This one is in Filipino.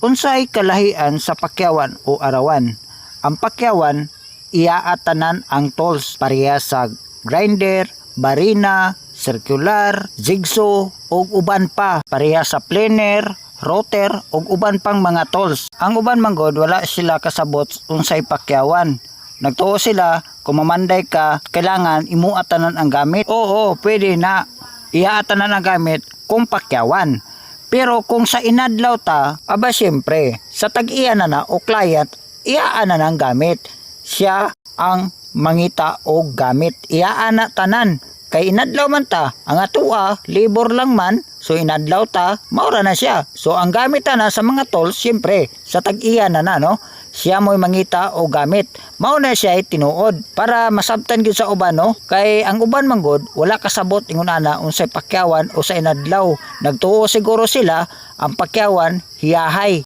Unsay kalahian sa pakyawan o arawan? Ang pakyawan iaatanan ang tools pareha sa grinder, barina, circular, jigsaw ug uban pa pareha sa planer, router ug uban pang mga tools. Ang uban manggod wala sila kasabot unsay pakyawan. Nagtuo sila kung mamanday ka kailangan imuatanan ang gamit. Oo, pwede na iaatanan ang gamit kung pakyawan. Pero kung sa inadlaw ta, aba siyempre, sa tag-iya na o client, iyaana ng gamit. Siya ang mangita o gamit. Iyaana tanan. Kay inadlaw man ta, ang atua, labor lang man, so inadlaw ta, maura na siya. So ang gamit na sa mga tools, siyempre, sa tag-iya na no? Siya mo'y mangita o gamit. Mao na siya ay tinuod para masabtan gyud sa uban no. Kay ang uban manggod wala kasabot ingon ana unsay pakyawan o sa inadlaw. Nagtuo siguro sila ang pakyawan hiyahay.